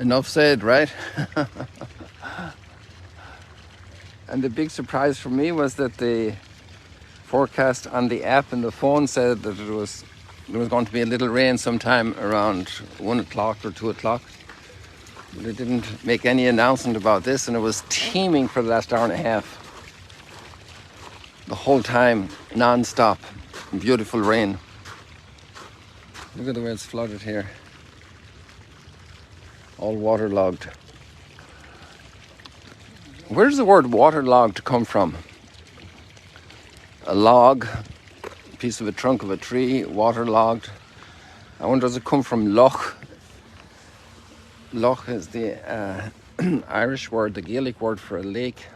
Enough said, right? And the big surprise for me was that the forecast on the app and the phone said that there was going to be a little rain sometime around 1 o'clock or 2 o'clock. But it didn't make any announcement about this, and it was teeming for the last hour and a half. The whole time, non-stop, beautiful rain. Look at the way it's flooded here. All waterlogged. Where does the word waterlogged come from? A log, a piece of a trunk of a tree, waterlogged. I wonder, does it come from loch? Loch is the Irish word, the Gaelic word for a lake.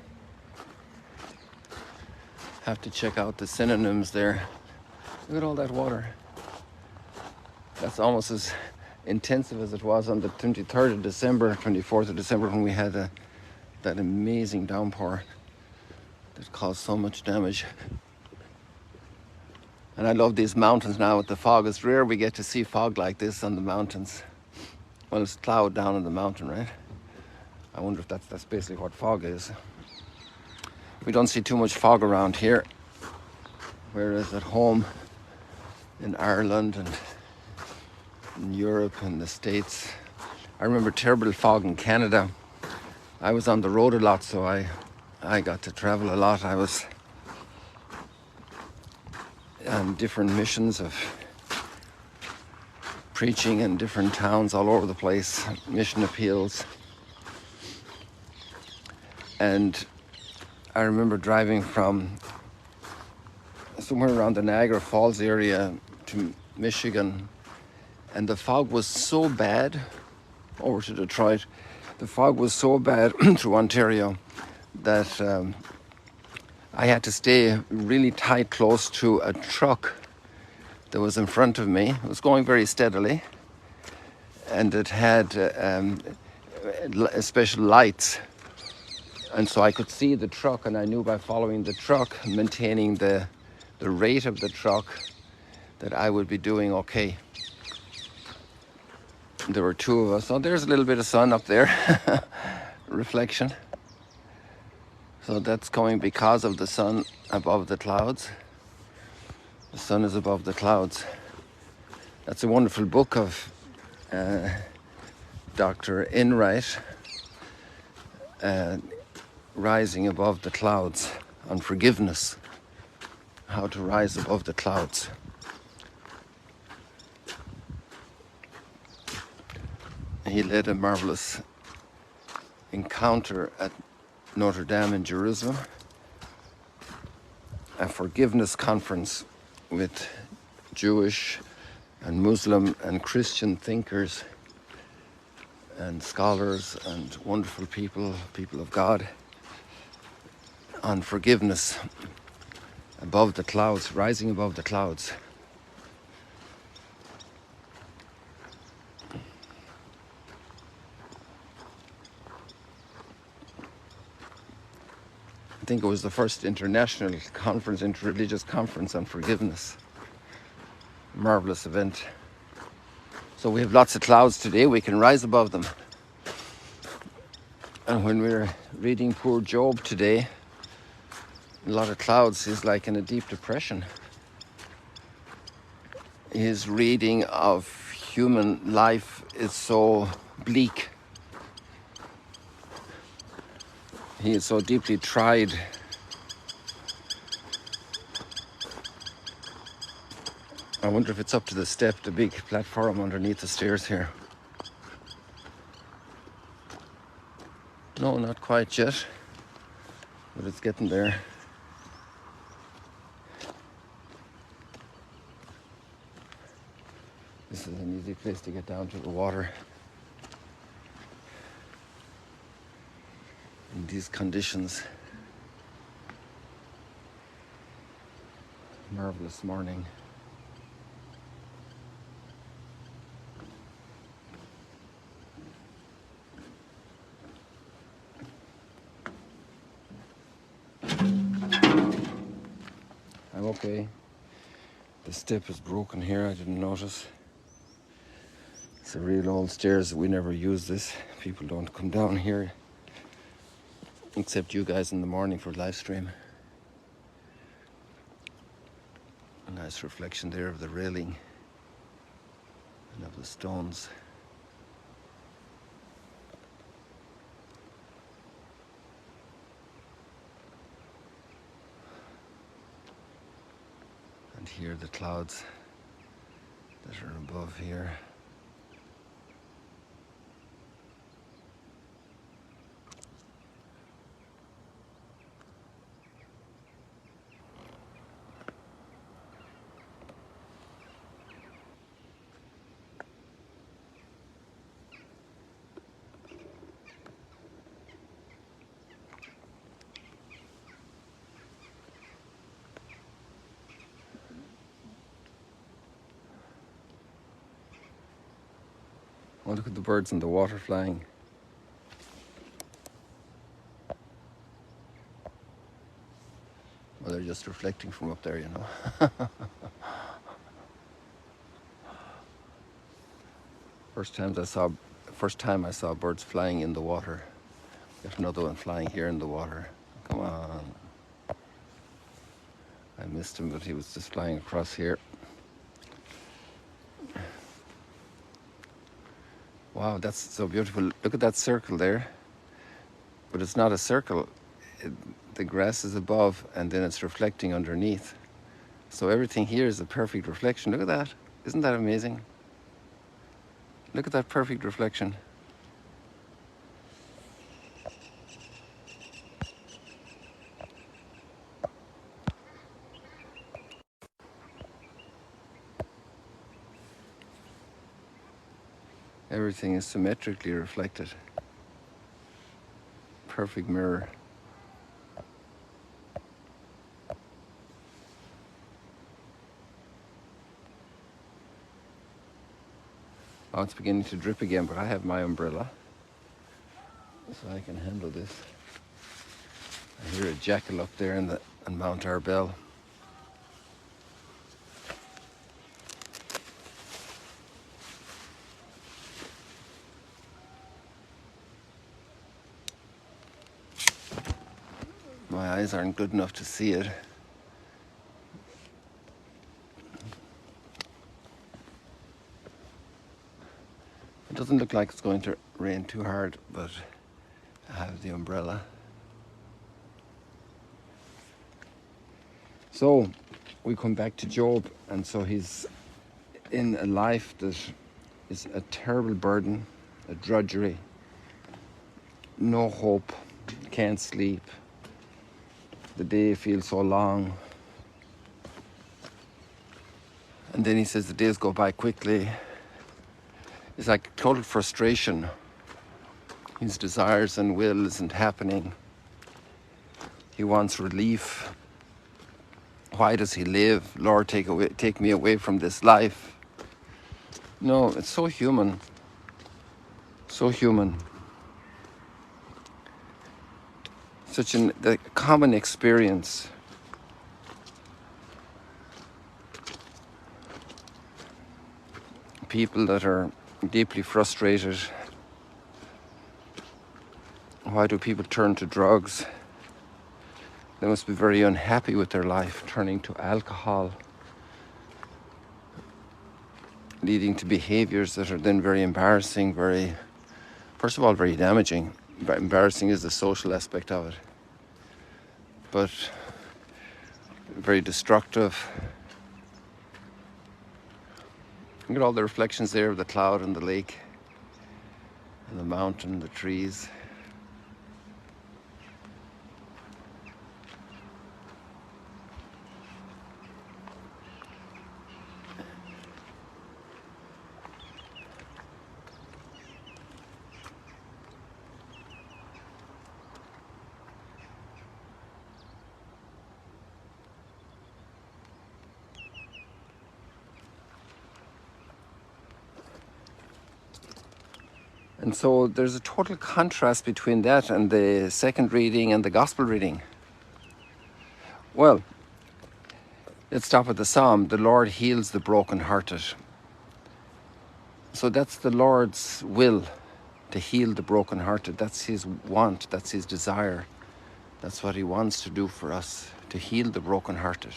Have to check out the synonyms there. Look at all that water. That's almost as intensive as it was on the 23rd of December, 24th of December, when we had that amazing downpour that caused so much damage. And I love these mountains now with the fog. It's rare we get to see fog like this on the mountains. Well, it's cloud down on the mountain, right? I wonder if that's basically what fog is. We don't see too much fog around here, whereas at home in Ireland and in Europe and the States, I remember terrible fog in Canada. I was on the road a lot, so I got to travel a lot. I was on different missions of preaching in different towns all over the place, mission appeals. And I remember driving from somewhere around the Niagara Falls area to Michigan, and the fog was so bad, over to Detroit, the fog was so bad through Ontario that I had to stay really tight close to a truck that was in front of me. It was going very steadily, and it had special lights, and so I could see the truck, and I knew by following the truck, maintaining the rate of the truck, that I would be doing okay. There were two of us. Oh, there's a little bit of sun up there. Reflection. So that's coming because of the sun above the clouds. The sun is above the clouds. That's a wonderful book of Dr. Enright, Rising Above the Clouds, on forgiveness, how to rise above the clouds. He led a marvelous encounter at Notre Dame in Jerusalem, a forgiveness conference with Jewish and Muslim and Christian thinkers and scholars and wonderful people of God, on forgiveness above the clouds, rising above the clouds. I think it was the first international conference, interreligious conference on forgiveness. Marvelous event. So we have lots of clouds today, we can rise above them. And when we were reading poor Job today, a lot of clouds, he's like in a deep depression. His reading of human life is so bleak. He is so deeply tried. I wonder if it's up to the step, the big platform underneath the stairs here. No, not quite yet, but it's getting there. This is an easy place to get down to the water. In these conditions. Marvelous morning. I'm okay. The step is broken here, I didn't notice. It's a real old stairs. We never use this. People don't come down here, except you guys in the morning for live stream. A nice reflection there of the railing and of the stones. And here the clouds that are above here. Oh, look at the birds in the water flying. Well, they're just reflecting from up there, you know. First time I saw birds flying in the water. There's another one flying here in the water. Come on. I missed him, but he was just flying across here. Wow, that's so beautiful. Look at that circle there. But it's not a circle. The grass is above and then it's reflecting underneath. So everything here is a perfect reflection. Look at that. Isn't that amazing? Look at that perfect reflection. Everything is symmetrically reflected. Perfect mirror. Oh, it's beginning to drip again, but I have my umbrella, so I can handle this. I hear a jackal up there in Mount Arbel. My eyes aren't good enough to see it. It doesn't look like it's going to rain too hard, but I have the umbrella. So we come back to Job, and so he's in a life that is a terrible burden, a drudgery, no hope, can't sleep. The day feels so long. And then he says the days go by quickly. It's like total frustration. His desires and will isn't happening. He wants relief. Why does he live? Lord, take me away from this life. No, it's so human. So human. Such a common experience. People that are deeply frustrated. Why do people turn to drugs? They must be very unhappy with their life, turning to alcohol, leading to behaviors that are then very embarrassing, first of all, very damaging. But embarrassing is the social aspect of it, but very destructive. Look at all the reflections there of the cloud and the lake and the mountain, the trees. And so there's a total contrast between that and the second reading and the gospel reading. Well, let's stop at the psalm. The Lord heals the brokenhearted. So that's the Lord's will, to heal the brokenhearted. That's his want, that's his desire. That's what he wants to do for us, to heal the brokenhearted.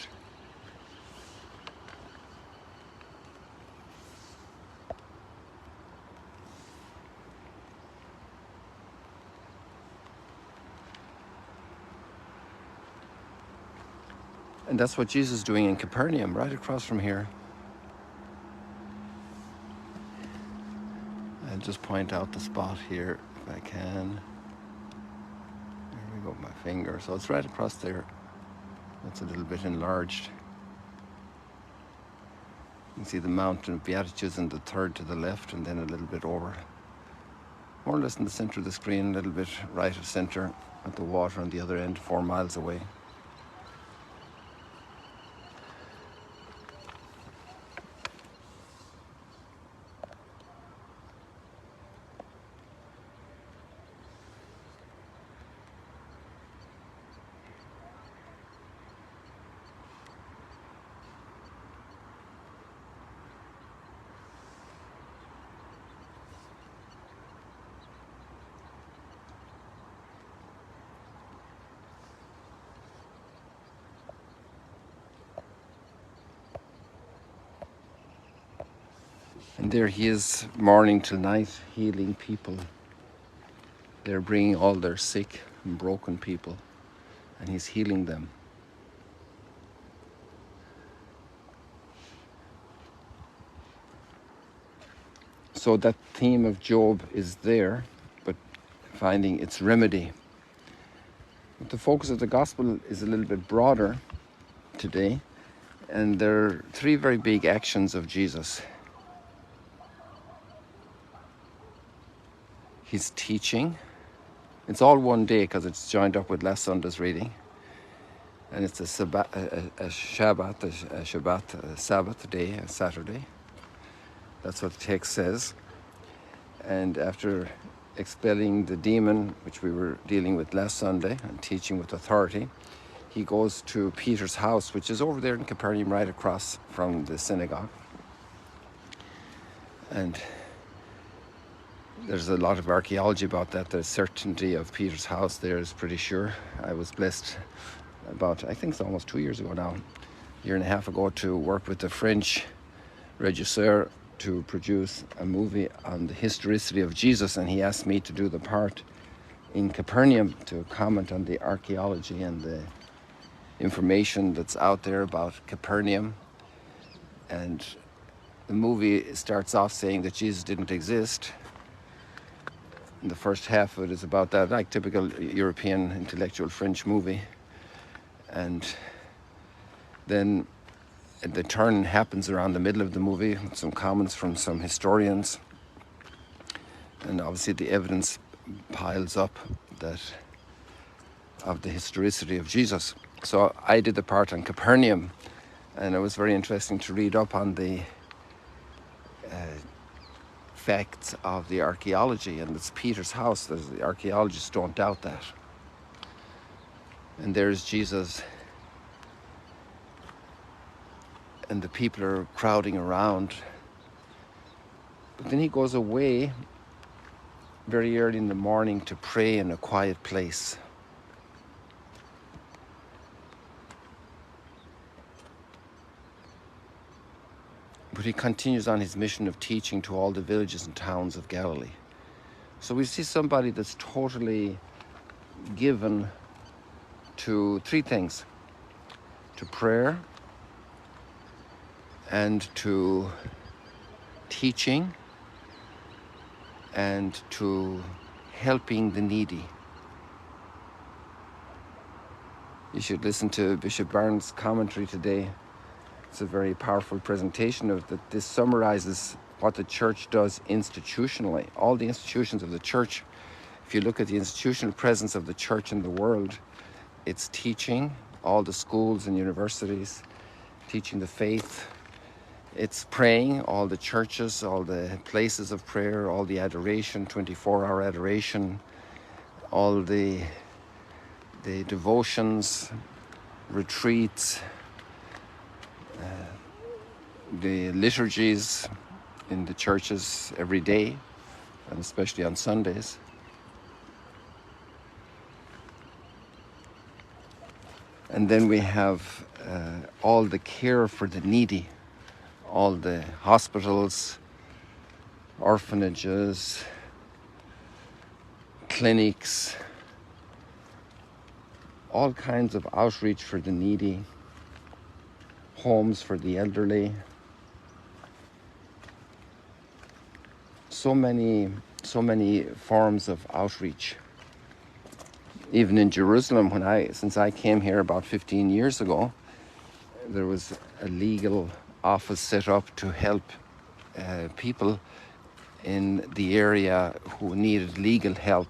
And that's what Jesus is doing in Capernaum, right across from here. I'll just point out the spot here if I can. There we go, my finger. So it's right across there. That's a little bit enlarged. You can see the Mountain of Beatitudes and the third to the left, and then a little bit over, more or less in the center of the screen, a little bit right of center, at the water on the other end, 4 miles away. And there he is, morning till night, healing people. They're bringing all their sick and broken people, and he's healing them. So that theme of Job is there, but finding its remedy. But the focus of the gospel is a little bit broader today, and there are 3 very big actions of Jesus. His teaching. It's all one day because it's joined up with last Sunday's reading. And it's a Sabbath day, a Saturday. That's what the text says. And after expelling the demon, which we were dealing with last Sunday, and teaching with authority, he goes to Peter's house, which is over there in Capernaum, right across from the synagogue. And there's a lot of archaeology about that. The certainty of Peter's house there is pretty sure. I was blessed about, I think it's almost 2 years ago now, a year and a half ago, to work with the French regisseur to produce a movie on the historicity of Jesus, and he asked me to do the part in Capernaum to comment on the archaeology and the information that's out there about Capernaum. And the movie starts off saying that Jesus didn't exist. And the first half of it is about that, like typical European intellectual French movie. And then the turn happens around the middle of the movie, with some comments from some historians. And obviously the evidence piles up that of the historicity of Jesus. So I did the part on Capernaum, and it was very interesting to read up on the facts of the archaeology, and it's Peter's house. The archaeologists don't doubt that. And there's Jesus, and the people are crowding around. But then he goes away very early in the morning to pray in a quiet place. But he continues on his mission of teaching to all the villages and towns of Galilee. So we see somebody that's totally given to 3 things: to prayer, and to teaching, and to helping the needy. You should listen to Bishop Barnes' commentary today. It's a very powerful presentation of that. This summarizes what the church does institutionally. All the institutions of the church, if you look at the institutional presence of the church in the world, it's teaching, all the schools and universities, teaching the faith. It's praying, all the churches, all the places of prayer, all the adoration, 24-hour adoration, all the devotions, retreats, the liturgies, in the churches every day, and especially on Sundays. And then we have all the care for the needy, all the hospitals, orphanages, clinics, all kinds of outreach for the needy, homes for the elderly. So many forms of outreach. Even in Jerusalem, since I came here about 15 years ago, there was a legal office set up to help people in the area who needed legal help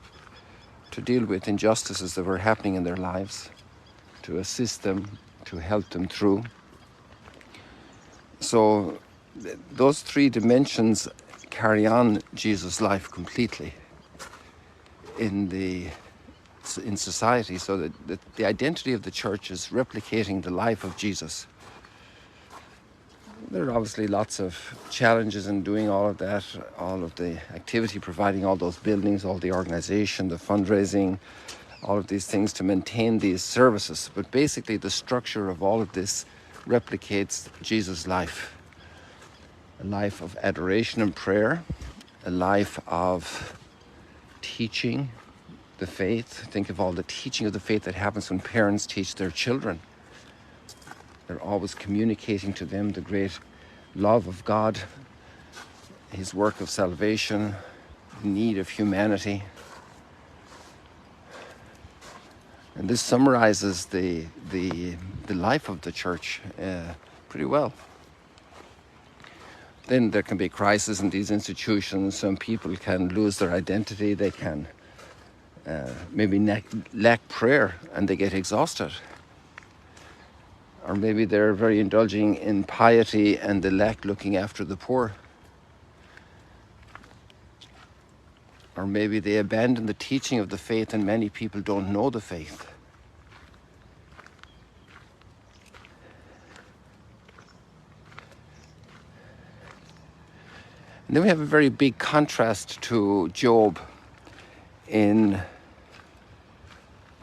to deal with injustices that were happening in their lives, to assist them, to help them through. So those three dimensions carry on Jesus' life completely in society, so that the identity of the church is replicating the life of Jesus. There are obviously lots of challenges in doing all of that, all of the activity, providing all those buildings, all the organization, the fundraising, all of these things to maintain these services. But basically the structure of all of this replicates Jesus' life. A life of adoration and prayer, a life of teaching the faith. Think of all the teaching of the faith that happens when parents teach their children. They're always communicating to them the great love of God, His work of salvation, the need of humanity. And this summarizes the life of the church pretty well. Then there can be crises in these institutions. Some people can lose their identity. They can maybe lack prayer and they get exhausted. Or maybe they're very indulging in piety and they lack looking after the poor. Or maybe they abandon the teaching of the faith and many people don't know the faith. And then we have a very big contrast to Job in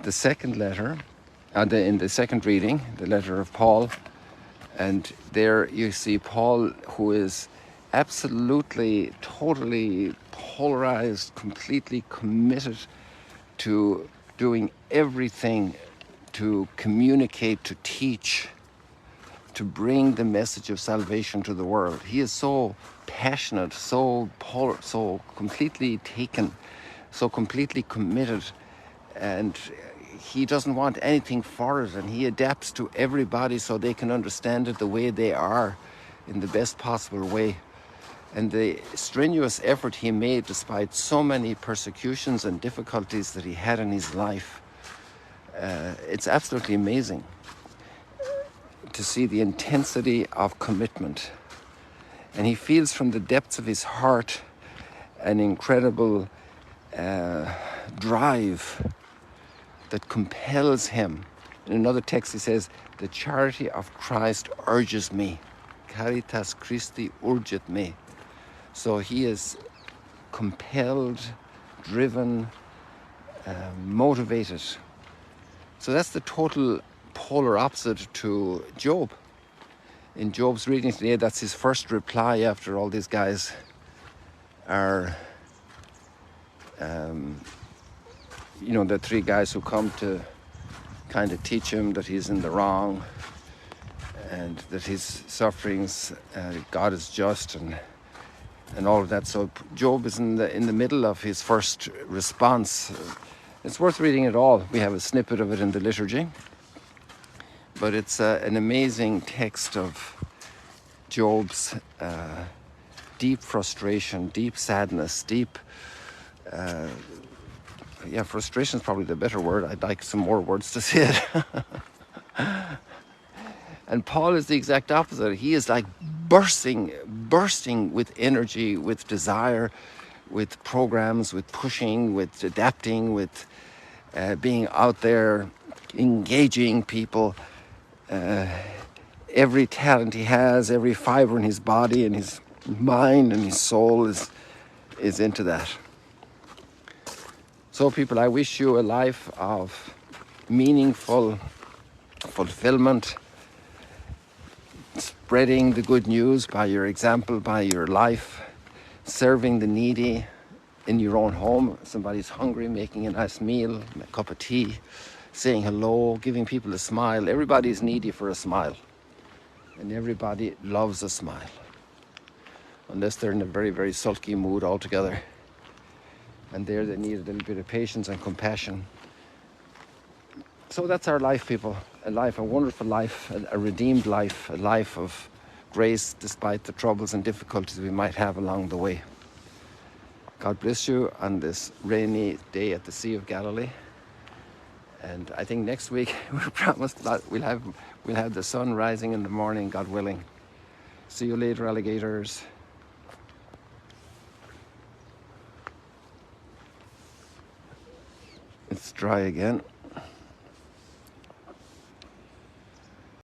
the second letter, in the second reading, the letter of Paul. And there you see Paul, who is absolutely, totally polarized, completely committed to doing everything to communicate, to teach, to bring the message of salvation to the world. He is so passionate, so completely taken, so completely committed, and he doesn't want anything for it, and he adapts to everybody so they can understand it the way they are, in the best possible way. And the strenuous effort he made despite so many persecutions and difficulties that he had in his life, it's absolutely amazing to see the intensity of commitment. And he feels from the depths of his heart an incredible drive that compels him. In another text he says, "The charity of Christ urges me. Caritas Christi urget me." So he is compelled, driven, motivated. So that's the total polar opposite to Job. In Job's reading today, that's his first reply after all these guys are, the three guys who come to kind of teach him that he's in the wrong and that his sufferings, God is just and all of that. So Job is in the middle of his first response. It's worth reading it all. We have a snippet of it in the liturgy. But it's an amazing text of Job's deep frustration, deep sadness, deep... frustration is probably the better word. I'd like some more words to say it. And Paul is the exact opposite. He is like bursting with energy, with desire, with programs, with pushing, with adapting, with being out there, engaging people. Every talent he has, every fiber in his body and his mind and his soul is into that. So people, I wish you a life of meaningful fulfillment, spreading the good news by your example, by your life, serving the needy in your own home. Somebody's hungry, making a nice meal, a cup of tea, saying hello, giving people a smile. Everybody's needy for a smile, and everybody loves a smile, unless they're in a very, very sulky mood altogether. And there they need a little bit of patience and compassion. So that's our life, people. A life, a wonderful life, a redeemed life, a life of grace despite the troubles and difficulties we might have along the way. God bless you on this rainy day at the Sea of Galilee. And I think next week we promised that we'll have the sun rising in the morning, God willing. See you later, alligators. It's dry again.